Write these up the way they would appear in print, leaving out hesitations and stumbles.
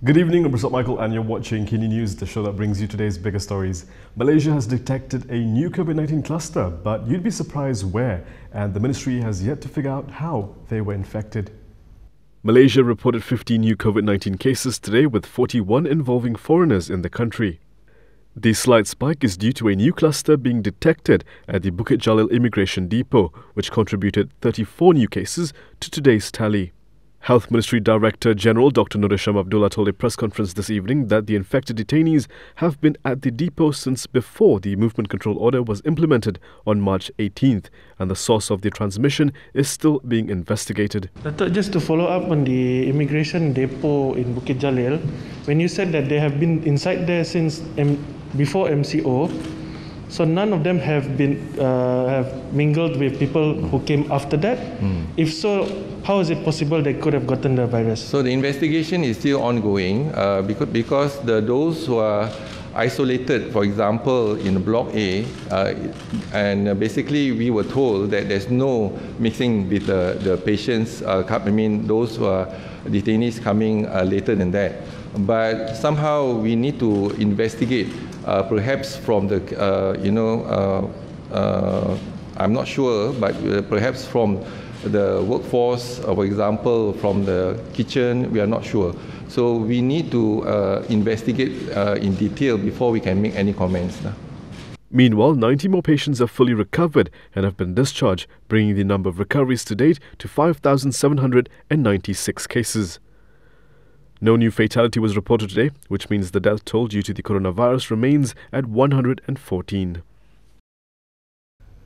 Good evening, I'm Michael and you're watching Kini News, the show that brings you today's biggest stories. Malaysia has detected a new COVID-19 cluster, but you'd be surprised where, and the ministry has yet to figure out how they were infected. Malaysia reported 50 new COVID-19 cases today, with 41 involving foreigners in the country. The slight spike is due to a new cluster being detected at the Bukit Jalil Immigration Depot, which contributed 34 new cases to today's tally. Health Ministry Director General Dr. Nur Hisham Abdullah told a press conference this evening that the infected detainees have been at the depot since before the movement control order was implemented on March 18th, and the source of the transmission is still being investigated. Datuk, just to follow up on the immigration depot in Bukit Jalil, when you said that they have been inside there since before MCO, so none of them have been have mingled with people who came after that. If so, how is it possible they could have gotten the virus? So the investigation is still ongoing because those who are isolated, for example, in Block A, and basically we were told that there's no mixing with the patients. Those who are detainees coming later than that. But somehow we need to investigate, perhaps from the, I'm not sure, but perhaps from the workforce, for example, from the kitchen, we are not sure. So we need to investigate in detail before we can make any comments. Meanwhile, 90 more patients have fully recovered and have been discharged, bringing the number of recoveries to date to 5,796 cases. No new fatality was reported today, which means the death toll due to the coronavirus remains at 114.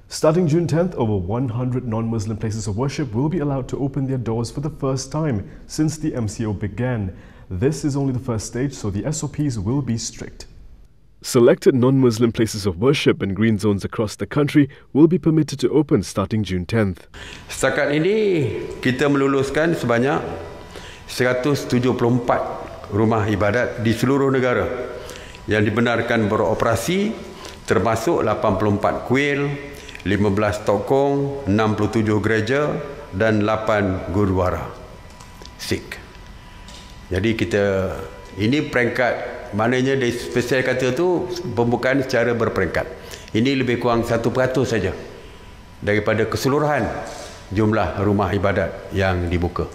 Starting June 10th, over 100 non-Muslim places of worship will be allowed to open their doors for the first time since the MCO began. This is only the first stage, so the SOPs will be strict. Selected non-Muslim places of worship in green zones across the country will be permitted to open starting June 10th. Setakat ini, kita meluluskan sebanyak 174 rumah ibadat di seluruh negara yang dibenarkan beroperasi, termasuk 84 kuil, 15 tokong, 67 gereja dan 8 gurdwara Sikh. Jadi ini peringkat, maknanya dari spesial kata tu pembukaan secara berperingkat. Ini lebih kurang 1% saja daripada keseluruhan jumlah rumah ibadat yang dibuka.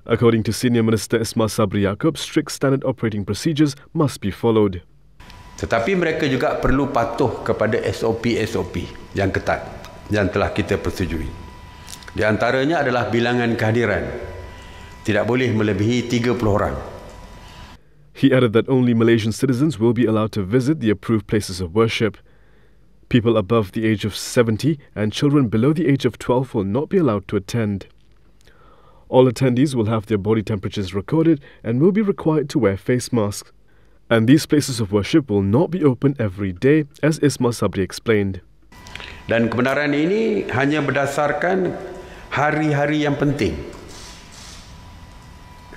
According to Senior Minister Ismail Sabri Yaakob, strict standard operating procedures must be followed. Tetapi mereka juga perlu patuh kepada SOP yang ketat yang telah kita persetujui. Di antaranya adalah bilangan kehadiran. Tidak boleh melebihi 30 orang. He added that only Malaysian citizens will be allowed to visit the approved places of worship. People above the age of 70 and children below the age of 12 will not be allowed to attend. All attendees will have their body temperatures recorded and will be required to wear face masks. And these places of worship will not be open every day, as Ismail Sabri explained. Dan kebenaran ini hanya berdasarkan hari-hari yang penting.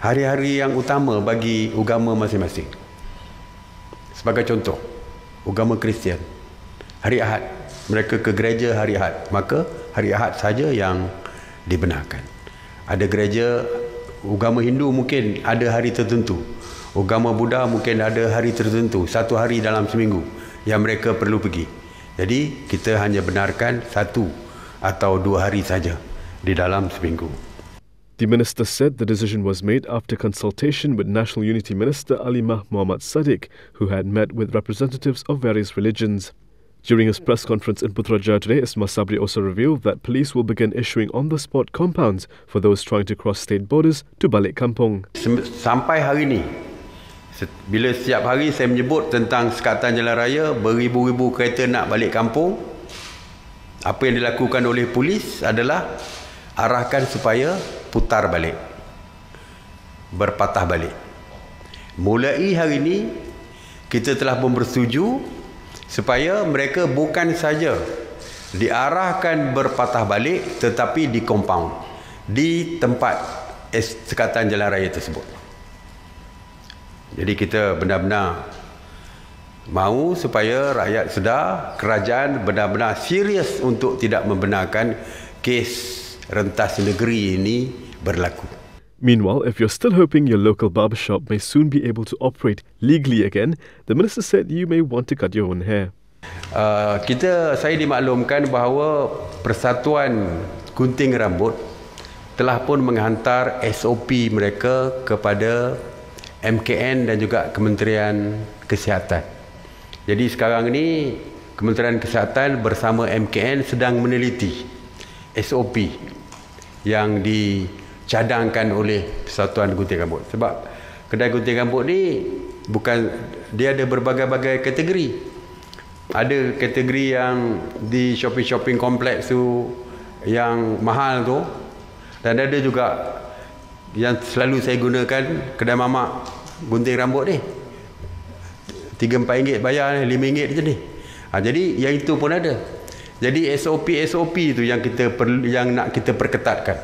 Hari-hari yang utama bagi agama masing-masing. Sebagai contoh, agama Kristian, hari Ahad, mereka ke gereja hari Ahad, maka hari Ahad saja yang dibenarkan. Ada gereja, agama Hindu mungkin ada hari tertentu. Agama Buddha mungkin ada hari tertentu, satu hari dalam seminggu yang mereka perlu pergi. Jadi kita hanya benarkan 1 atau 2 hari saja di dalam seminggu. The minister said the decision was made after consultation with National Unity Minister Alimah Muhammad Sadiq, who had met with representatives of various religions. During his press conference in Putrajaya today, Ismail Sabri also revealed that police will begin issuing on-the-spot compounds for those trying to cross state borders to balik kampung. Sampai hari ini, bila setiap hari saya menyebut tentang Sekatan Jalan Raya, beribu-ribu kereta nak balik kampung, apa yang dilakukan oleh polis adalah arahkan supaya putar balik, berpatah balik. Mulai hari ini, kita telah pun bersetuju supaya mereka bukan saja diarahkan berpatah balik, tetapi di compound, di tempat Sekatan Jalan Raya tersebut. Jadi kita benar-benar mahu supaya rakyat sedar, kerajaan benar-benar serius untuk tidak membenarkan kes rentas negeri ini berlaku. Meanwhile, if you're still hoping your local barbershop may soon be able to operate legally again, the minister said you may want to cut your own hair. Saya dimaklumkan bahawa Persatuan Gunting Rambut telah pun menghantar SOP mereka kepada MKN dan juga Kementerian Kesihatan. Jadi sekarang ini Kementerian Kesihatan bersama MKN sedang meneliti SOP yang dicadangkan oleh Persatuan Gunting Rambut. Sebab kedai gunting rambut ni dia ada berbagai-bagai kategori. Ada kategori yang di shopping kompleks tu yang mahal tu, dan ada juga yang selalu saya gunakan, kedai mamak gunting rambut ni RM3-4 bayar ni, RM5 je ni. Jadi yang itu pun ada. Jadi SOP tu yang nak kita perketatkan.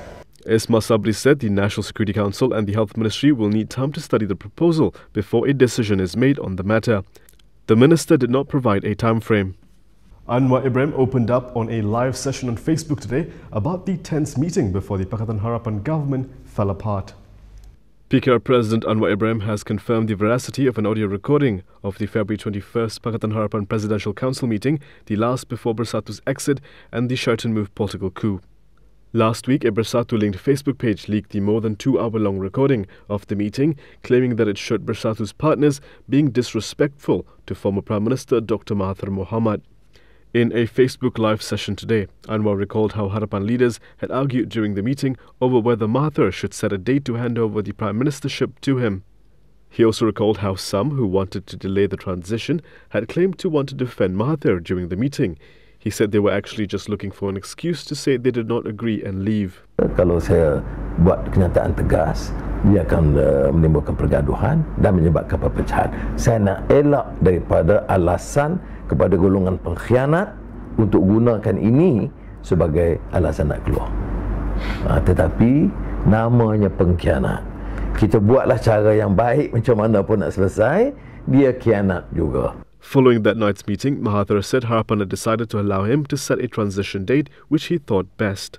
Ismail Sabri said the National Security Council and the Health Ministry will need time to study the proposal before a decision is made on the matter. The minister did not provide a time frame. Anwar Ibrahim opened up on a live session on Facebook today about the tense meeting before the Pakatan Harapan government fell apart. PKR President Anwar Ibrahim has confirmed the veracity of an audio recording of the February 21st Pakatan Harapan Presidential Council meeting, the last before Bersatu's exit and the Sheraton Move political coup. Last week, a Bersatu-linked Facebook page leaked the more than 2-hour-long recording of the meeting, claiming that it showed Bersatu's partners being disrespectful to former Prime Minister Dr. Mahathir Mohamad. In a Facebook Live session today, Anwar recalled how Harapan leaders had argued during the meeting over whether Mahathir should set a date to hand over the Prime Ministership to him. He also recalled how some who wanted to delay the transition had claimed to want to defend Mahathir during the meeting. He said they were actually just looking for an excuse to say they did not agree and leave. Kalau saya buat kenyataan tegas, dia akan menimbulkan pergaduhan dan menyebabkan perpecahan. Saya nak elak daripada alasan kepada golongan pengkhianat untuk gunakan ini sebagai alasan nak keluar. Tetapi namanya pengkhianat. Kita buatlah cara yang baik macam mana pun nak selesai, dia khianat juga. Following that night's meeting, Mahathir said Harapan had decided to allow him to set a transition date which he thought best.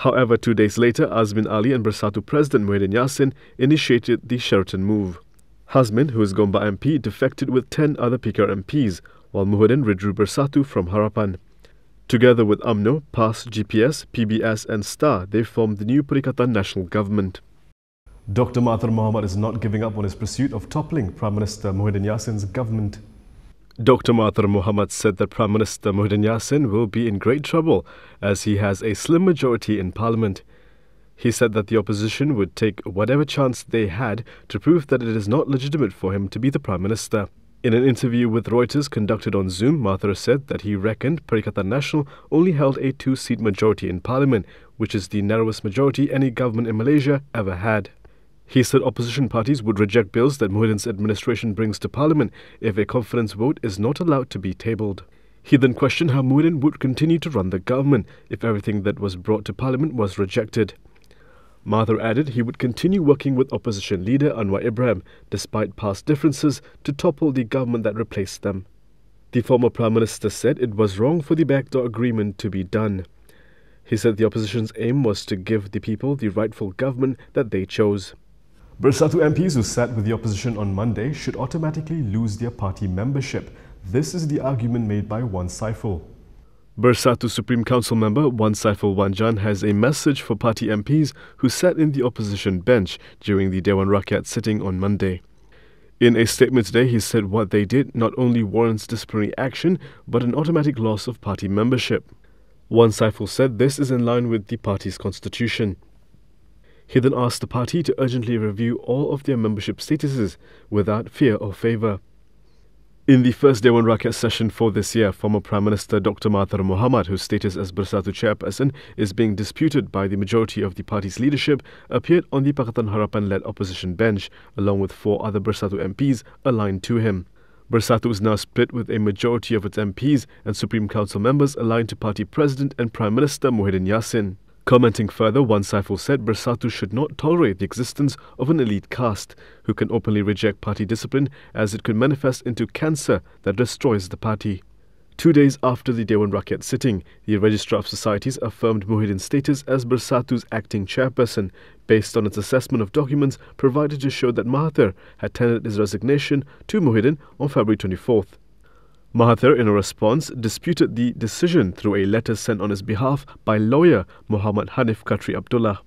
However, 2 days later, Azmin Ali and Bersatu President Muhyiddin Yassin initiated the Sheraton move. Hazmin, who is Gombak MP, defected with 10 other PKR MPs, while Muhyiddin withdrew Bersatu from Harapan. Together with UMNO, PAS, GPS, PBS and STAR, they formed the new Perikatan National Government. Dr. Mahathir Mohamad is not giving up on his pursuit of toppling Prime Minister Muhyiddin Yassin's government. Dr. Mahathir Mohamad said that Prime Minister Muhyiddin Yassin will be in great trouble as he has a slim majority in Parliament. He said that the opposition would take whatever chance they had to prove that it is not legitimate for him to be the Prime Minister. In an interview with Reuters conducted on Zoom, Mahathir said that he reckoned Perikatan Nasional only held a 2-seat majority in Parliament, which is the narrowest majority any government in Malaysia ever had. He said opposition parties would reject bills that Muhyiddin's administration brings to Parliament if a confidence vote is not allowed to be tabled. He then questioned how Muhyiddin would continue to run the government if everything that was brought to Parliament was rejected. Mahathir added he would continue working with opposition leader Anwar Ibrahim, despite past differences, to topple the government that replaced them. The former Prime Minister said it was wrong for the backdoor agreement to be done. He said the opposition's aim was to give the people the rightful government that they chose. Bersatu MPs who sat with the opposition on Monday should automatically lose their party membership. This is the argument made by Wan Saiful. Bersatu Supreme Council member Wan Saiful Wanjan has a message for party MPs who sat in the opposition bench during the Dewan Rakyat sitting on Monday. In a statement today, he said what they did not only warrants disciplinary action, but an automatic loss of party membership. Wan Saiful said this is in line with the party's constitution. He then asked the party to urgently review all of their membership statuses without fear or favour. In the first Dewan Rakyat session for this year, former Prime Minister Dr. Mahathir Mohamad, whose status as Bersatu chairperson is being disputed by the majority of the party's leadership, appeared on the Pakatan Harapan-led opposition bench, along with 4 other Bersatu MPs aligned to him. Bersatu is now split with a majority of its MPs and Supreme Council members aligned to party president and Prime Minister Muhyiddin Yassin. Commenting further, Wan Saiful said Bersatu should not tolerate the existence of an elite caste who can openly reject party discipline as it could manifest into cancer that destroys the party. 2 days after the Dewan Rakyat sitting, the Registrar of Societies affirmed Muhyiddin's status as Bersatu's acting chairperson based on its assessment of documents provided to show that Mahathir had tendered his resignation to Muhyiddin on February 24th. Mahathir, in a response, disputed the decision through a letter sent on his behalf by lawyer Muhammad Hanif Khatri Abdullah.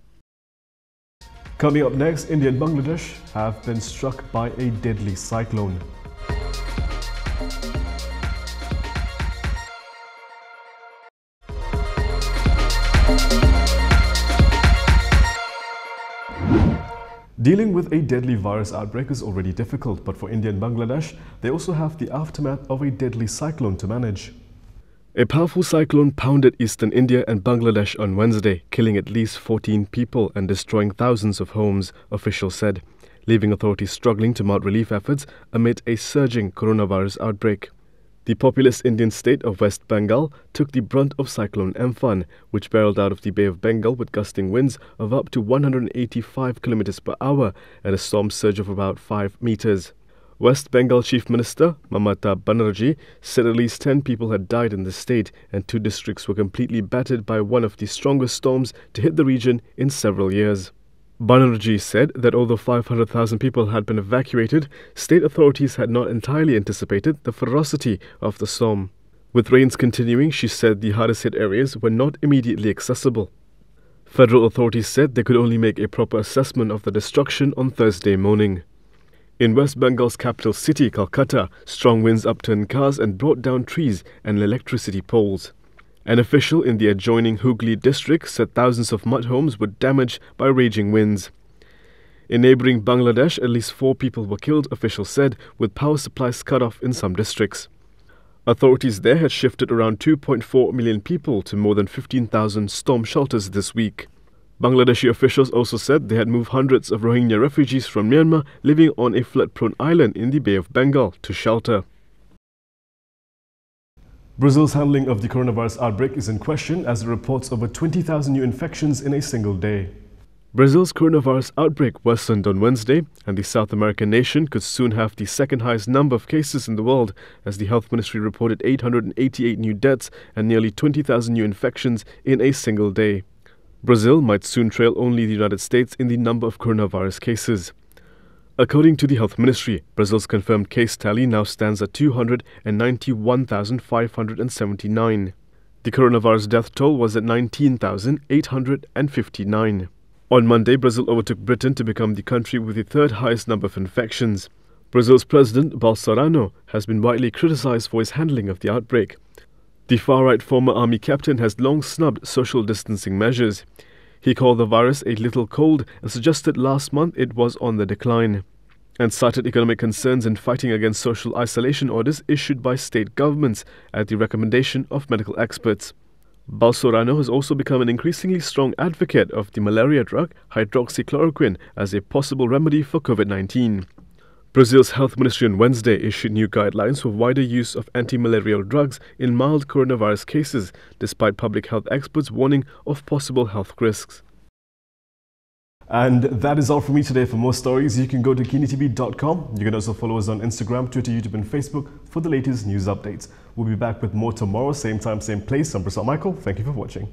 Coming up next, India and Bangladesh have been struck by a deadly cyclone. Dealing with a deadly virus outbreak is already difficult, but for India and Bangladesh, they also have the aftermath of a deadly cyclone to manage. A powerful cyclone pounded eastern India and Bangladesh on Wednesday, killing at least 14 people and destroying thousands of homes, officials said, leaving authorities struggling to mount relief efforts amid a surging coronavirus outbreak. The populous Indian state of West Bengal took the brunt of Cyclone Amphan, which barreled out of the Bay of Bengal with gusting winds of up to 185 km per hour and a storm surge of about 5 meters. West Bengal Chief Minister Mamata Banerjee said at least 10 people had died in the state and 2 districts were completely battered by one of the strongest storms to hit the region in several years. Banerjee said that although 500,000 people had been evacuated, state authorities had not entirely anticipated the ferocity of the storm. With rains continuing, she said the hardest hit areas were not immediately accessible. Federal authorities said they could only make a proper assessment of the destruction on Thursday morning. In West Bengal's capital city, Kolkata, strong winds upturned cars and brought down trees and electricity poles. An official in the adjoining Hooghly district said thousands of mud homes were damaged by raging winds. In neighbouring Bangladesh, at least 4 people were killed, officials said, with power supplies cut off in some districts. Authorities there had shifted around 2.4 million people to more than 15,000 storm shelters this week. Bangladeshi officials also said they had moved hundreds of Rohingya refugees from Myanmar living on a flood-prone island in the Bay of Bengal to shelter. Brazil's handling of the coronavirus outbreak is in question as it reports over 20,000 new infections in a single day. Brazil's coronavirus outbreak worsened on Wednesday, and the South American nation could soon have the second highest number of cases in the world, as the health ministry reported 888 new deaths and nearly 20,000 new infections in a single day. Brazil might soon trail only the United States in the number of coronavirus cases. According to the Health Ministry, Brazil's confirmed case tally now stands at 291,579. The coronavirus death toll was at 19,859. On Monday, Brazil overtook Britain to become the country with the third highest number of infections. Brazil's President Bolsonaro has been widely criticized for his handling of the outbreak. The far-right former army captain has long snubbed social distancing measures. He called the virus a little cold and suggested last month it was on the decline, and cited economic concerns in fighting against social isolation orders issued by state governments at the recommendation of medical experts. Bolsonaro has also become an increasingly strong advocate of the malaria drug hydroxychloroquine as a possible remedy for COVID-19. Brazil's health ministry on Wednesday issued new guidelines for wider use of anti-malarial drugs in mild coronavirus cases, despite public health experts warning of possible health risks. And that is all from me today. For more stories, you can go to KiniTV.com. You can also follow us on Instagram, Twitter, YouTube and Facebook for the latest news updates. We'll be back with more tomorrow, same time, same place. I'm Prasad Michael. Thank you for watching.